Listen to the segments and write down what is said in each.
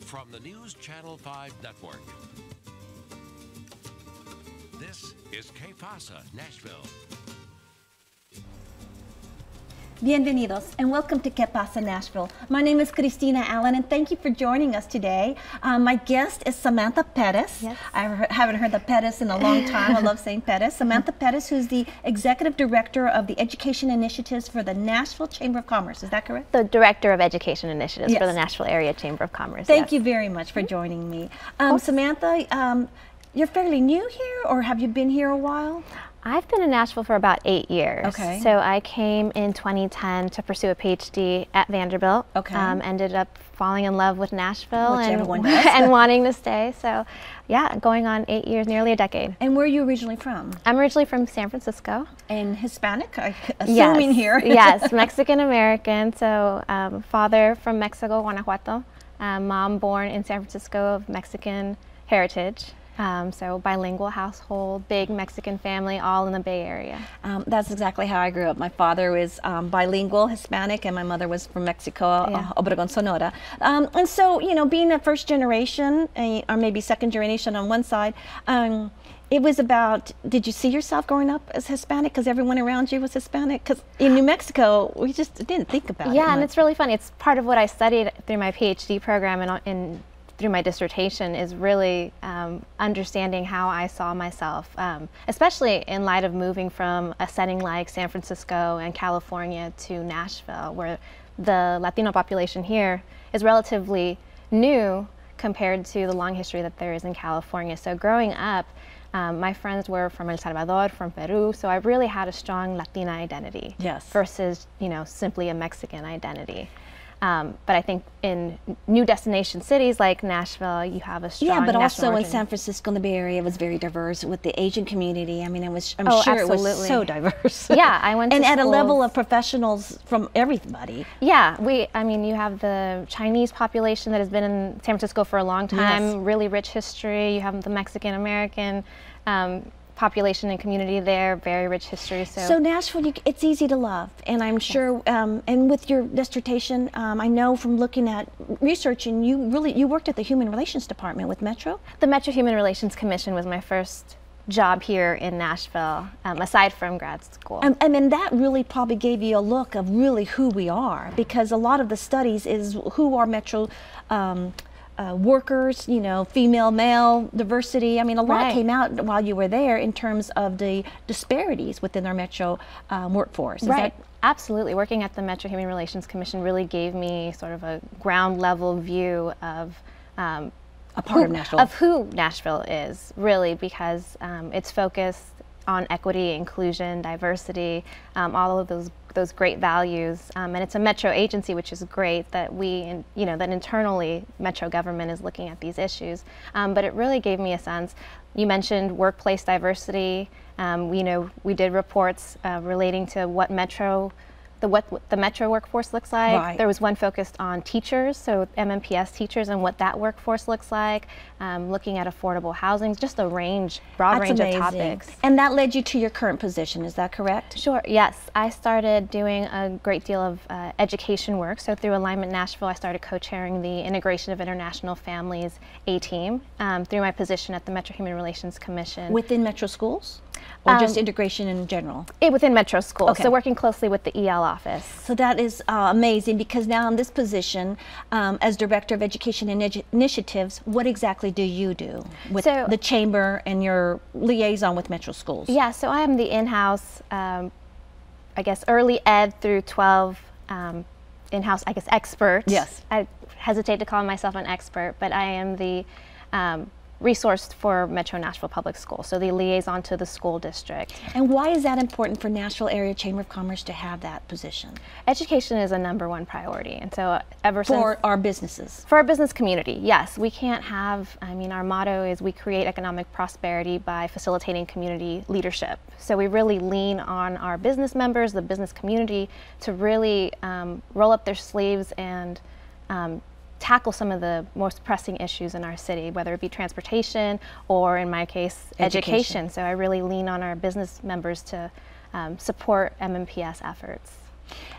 from the News Channel 5 Network. This is Pasa Nashville. Bienvenidos and welcome to Pasa Nashville. My name is Cristina Allen and thank you for joining us today. My guest is Samantha Perez. Yes. I haven't heard the Perez in a long time. I love saying Perez. Samantha Perez, who's the Executive Director of the Education Initiatives for the Nashville Chamber of Commerce. Is that correct? The Director of Education Initiatives Yes. for the Nashville Area Chamber of Commerce. Thank you very much for joining me. Samantha, you're fairly new here, or have you been here a while? I've been in Nashville for about 8 years. Okay. So I came in 2010 to pursue a PhD at Vanderbilt. Okay. Ended up falling in love with Nashville Which and, everyone does. and wanting to stay. So yeah, going on 8 years, nearly a decade. And where are you originally from? I'm originally from San Francisco. And Hispanic, assuming Yes. here. Yes, Mexican American. So father from Mexico, Guanajuato. Mom born in San Francisco of Mexican heritage. So bilingual household, big Mexican family, all in the Bay Area. That's exactly how I grew up. My father was bilingual, Hispanic, and my mother was from Mexico, Yeah. Obregon, Sonora. And so, you know, being a first generation, or maybe second generation on one side, it was about, did you see yourself growing up as Hispanic because everyone around you was Hispanic? Because in New Mexico, we just didn't think about it. Yeah, and much. it's really funny. It's part of what I studied through my PhD program and through my dissertation is really understanding how I saw myself, especially in light of moving from a setting like San Francisco and California to Nashville, where the Latino population here is relatively new compared to the long history that there is in California. So growing up, my friends were from El Salvador, from Peru, so I really had a strong Latina identity. Yes. Versus, you know, simply a Mexican identity. But I think in new destination cities like Nashville, you have a strong but national also in origin. San Francisco, in the Bay Area, it was very diverse with the Asian community. I mean, I'm Oh, sure it was absolutely. so diverse. Yeah, I went to and at a level schools- of professionals from everybody. Yeah, I mean, you have the Chinese population that has been in San Francisco for a long time, Yes. really rich history. You have the Mexican American population and community there, very rich history. So Nashville, it's easy to love, and I'm sure. And with your dissertation, I know from looking at researching, you worked at the Human Relations Department with Metro. The Metro Human Relations Commission was my first job here in Nashville, aside from grad school. And then that really probably gave you a look of really who we are, because a lot of the studies is who are Metro workers, you know, female, male, diversity. I mean, a lot Right. came out while you were there in terms of the disparities within our Metro workforce. Is Right, that- absolutely. Working at the Metro Human Relations Commission really gave me sort of a ground level view of a part of Nashville. Of who Nashville is, really, because it's focused on equity, inclusion, diversity, all of those great values, and it's a Metro agency, which is great that that internally Metro government is looking at these issues. But it really gave me a sense. You mentioned workplace diversity. We did reports relating to what the Metro workforce looks like. Right. There was one focused on teachers, so MMPS teachers and what that workforce looks like, looking at affordable housing, just a broad range of topics. And that led you to your current position, is that correct? Sure, yes. I started doing a great deal of education work. So through Alignment Nashville, I started co-chairing the Integration of International Families A-Team through my position at the Metro Human Relations Commission. Within Metro schools? Or just integration in general? Within Metro schools, Okay. so working closely with the EL office. So that is amazing, because now in this position, as Director of Education Initiatives, what exactly do you do with the Chamber and your liaison with Metro schools? Yeah, so I am the in-house, early ed through 12 in-house, expert. Yes. I hesitate to call myself an expert, but I am the resource for Metro Nashville Public Schools, so the liaison to the school district. And why is that important for Nashville Area Chamber of Commerce to have that position? Education is a #1 priority, and so ever since— For our businesses? For our business community, yes. We can't have, our motto is we create economic prosperity by facilitating community leadership. So we really lean on our business members, the business community, to really roll up their sleeves and tackle some of the most pressing issues in our city, whether it be transportation or, in my case, education. So I really lean on our business members to support MMPS efforts.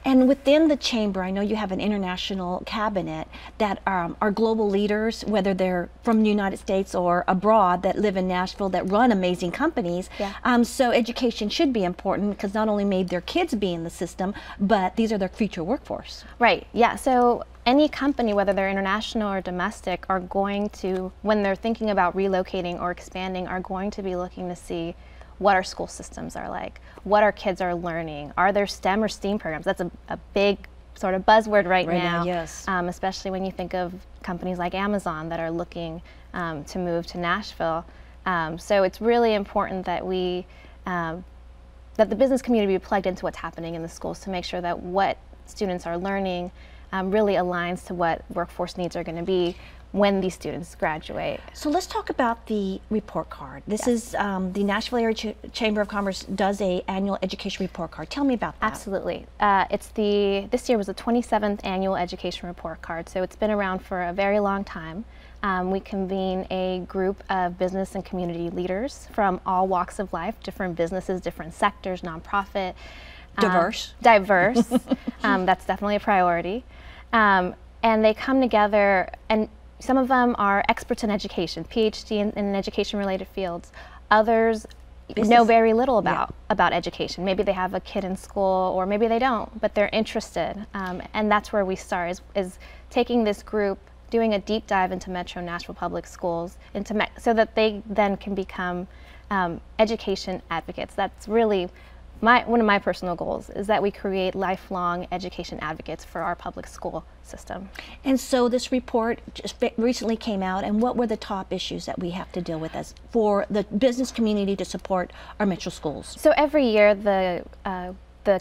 And within the chamber, I know you have an international cabinet that are global leaders, whether they're from the United States or abroad, that live in Nashville, that run amazing companies. Yeah. So education should be important, because not only may their kids be in the system, but these are their future workforce. Right, yeah. So any company, whether they're international or domestic, are going to, when they're thinking about relocating or expanding, are going to be looking to see what our school systems are like, what our kids are learning. Are there STEM or STEAM programs? That's a big sort of buzzword right now. Yes. Especially when you think of companies like Amazon that are looking to move to Nashville. So it's really important that that the business community be plugged into what's happening in the schools to make sure that what students are learning really aligns to what workforce needs are going to be when these students graduate. So let's talk about the report card. This is the Nashville Area Chamber of Commerce does a annual education report card. Tell me about that. Absolutely. This year was the 27th annual education report card, so it's been around for a very long time. We convene a group of business and community leaders from all walks of life, different businesses, different sectors, nonprofit. Diverse. Diverse. That's definitely a priority. And they come together, and some of them are experts in education, PhD in education-related fields. Others know very little about education. Maybe they have a kid in school, or maybe they don't, but they're interested. And that's where we start, is taking this group, doing a deep dive into Metro Nashville Public Schools, so that they then can become education advocates. That's really one of my personal goals, is that we create lifelong education advocates for our public school system. And so this report just recently came out, and what were the top issues that we have to deal with as for the business community to support our metro schools? So every year the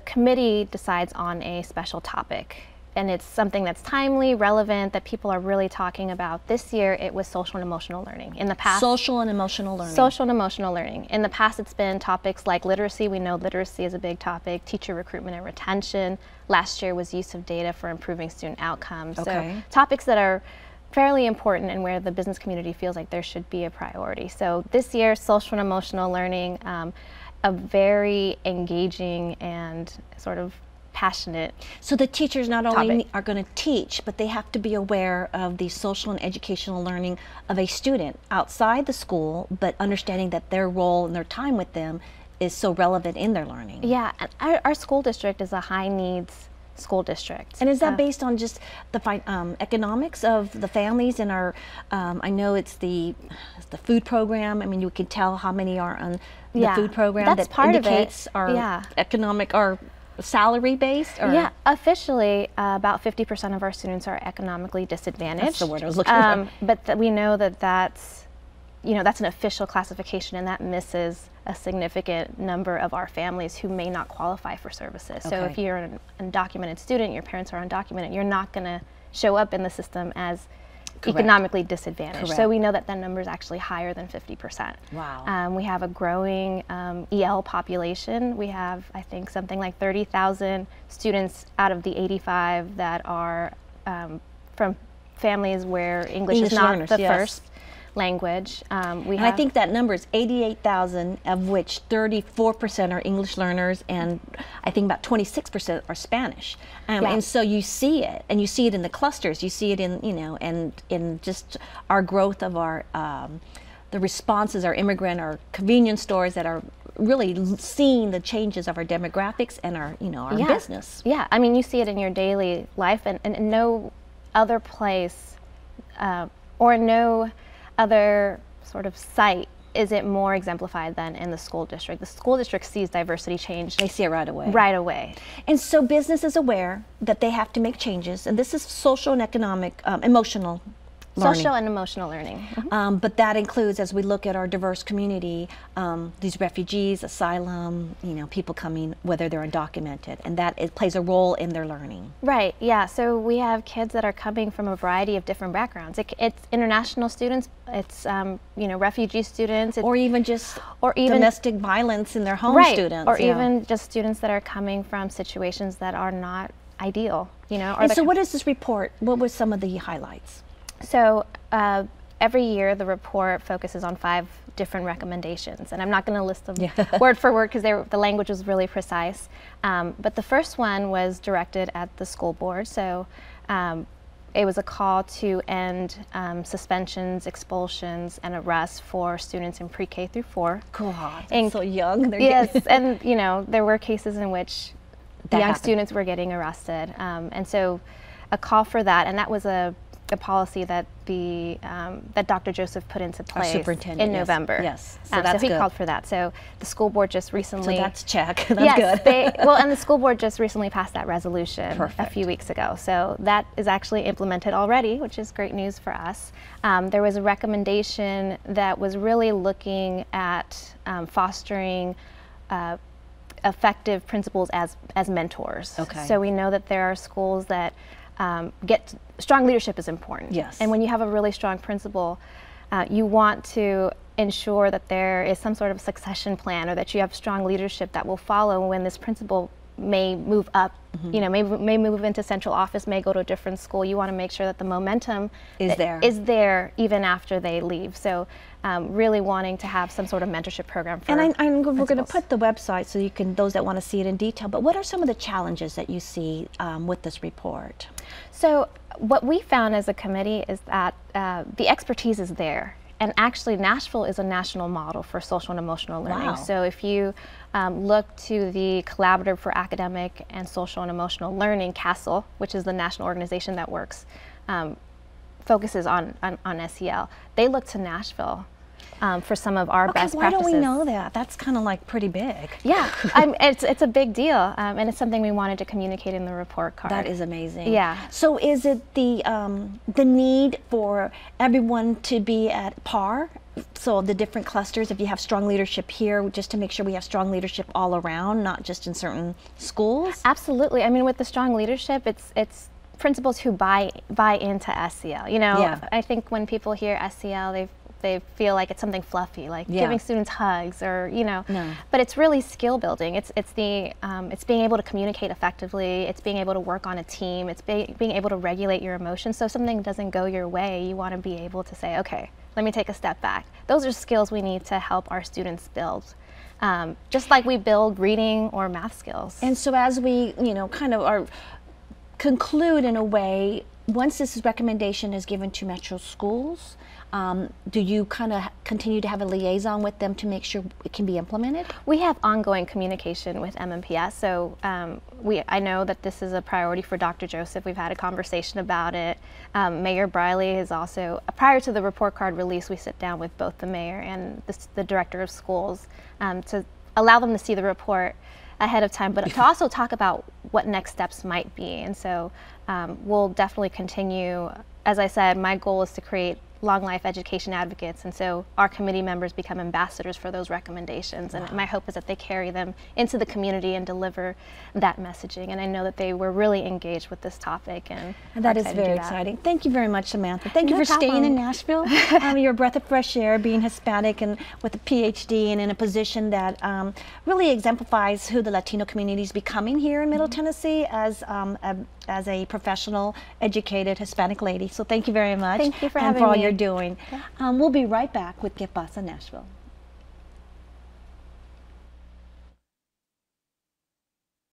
committee decides on a special topic, and it's something that's timely, relevant, that people are really talking about. This year it was social and emotional learning. In the past, social and emotional learning. Social and emotional learning. In the past, it's been topics like literacy. We know literacy is a big topic, teacher recruitment and retention. Last year was use of data for improving student outcomes. Okay. So topics that are fairly important and where the business community feels like there should be a priority. So this year, social and emotional learning, a very engaging and sort of passionate. So the teachers not only topic. are going to teach, but they have to be aware of the social and educational learning of a student outside the school, but understanding that their role and their time with them is so relevant in their learning. Yeah, and our school district is a high needs school district. And is that based on just the economics of the families in our, I know it's the food program. I mean, you can tell how many are on the food program. That's that part indicates of it. our economic, our salary based? Or? Yeah, officially about 50% of our students are economically disadvantaged. That's the word I was looking for. But we know that that's an official classification, and that misses a significant number of our families who may not qualify for services. So if you're an undocumented student, your parents are undocumented, you're not going to show up in the system as economically disadvantaged. So we know that number is actually higher than 50%. Wow. We have a growing EL population. We have, I think, something like 30,000 students out of the 85 that are from families where English is not learners, the first language. And I think that number is 88,000, of which 34% are English learners, and I think about 26% are Spanish. And so you see it, and you see it in the clusters. You see it in, and in just our growth of our the responses, our immigrant, our convenience stores that are really seeing the changes of our demographics and our, our business. Yeah, I mean, you see it in your daily life, and no other place or no other sort of site is it more exemplified than in the school district. The school district sees diversity change. They see it right away. Right away. And so business is aware that they have to make changes, and this is social and economic, emotional learning. Social and emotional learning. But that includes, as we look at our diverse community, these refugees, asylum, people coming, whether they're undocumented, and that it plays a role in their learning. Right, yeah, so we have kids that are coming from a variety of different backgrounds. It's international students, it's refugee students. Or even domestic violence in their home students. Or even just students that are coming from situations that are not ideal, And so what is this report? What were some of the highlights? So every year the report focuses on 5 different recommendations, and I'm not going to list them word for word because the language was really precise. But the first one was directed at the school board. So it was a call to end suspensions, expulsions, and arrests for students in pre-K through 4. God, and so young. Yes, and you know, there were cases in which young students were getting arrested, and so a call for that, and that was a policy that that Dr. Joseph put into place in November. Yes, so that's he good. called for that. So the school board just recently. So that's check. That's yes, good. well, and the school board just recently passed that resolution a few weeks ago. So that is actually implemented already, which is great news for us. There was a recommendation that was really looking at fostering effective principals as mentors. Okay. So we know that there are schools that strong leadership is important. Yes. And when you have a really strong principal, you want to ensure that there is some sort of succession plan, or that you have strong leadership that will follow when this principal may move up, you know, may move into central office, may go to a different school. You want to make sure that the momentum is there even after they leave. So really wanting to have some sort of mentorship program for we're going to put the website so you can, those that want to see it in detail, but what are some of the challenges that you see with this report? So what we found as a committee is that the expertise is there. And actually, Nashville is a national model for social and emotional learning. Wow. So if you look to the Collaborative for Academic and Social and Emotional Learning, CASEL, which is the national organization that works, focuses on SEL, they look to Nashville for some of our best practices. Why don't we know that? That's kind of like pretty big. Yeah, it's a big deal, and it's something we wanted to communicate in the report card. That is amazing. Yeah. So is it the need for everyone to be at par? So the different clusters, if you have strong leadership here, just to make sure we have strong leadership all around, not just in certain schools? Absolutely. I mean, with the strong leadership, it's principals who buy into SEL. You know, I think when people hear SEL, they feel like it's something fluffy, like giving students hugs, or but it's really skill building. It's being able to communicate effectively. It's being able to work on a team. It's being able to regulate your emotions. So if something doesn't go your way, you want to be able to say, okay, let me take a step back. Those are skills we need to help our students build, just like we build reading or math skills. And so as we kind of conclude in a way, once this recommendation is given to metro schools, do you kind of continue to have a liaison with them to make sure it can be implemented? We have ongoing communication with MMPS, so I know that this is a priority for Dr. Joseph. We've had a conversation about it. Mayor Briley is also, prior to the report card release, we sit down with both the mayor and the director of schools to allow them to see the report ahead of time, but to also talk about what next steps might be. And so we'll definitely continue. As I said, my goal is to create long life education advocates, and so our committee members become ambassadors for those recommendations. And my hope is that they carry them into the community and deliver that messaging. And I know that they were really engaged with this topic, and that is very exciting. Thank you very much, Samantha. Thank you for staying in Nashville. You're a breath of fresh air, being Hispanic and with a PhD and in a position that really exemplifies who the Latino community is becoming here in Middle Tennessee as a professional, educated Hispanic lady. So thank you very much. Thank you for having me. And for all you're doing. We'll be right back with Que Pasa Nashville.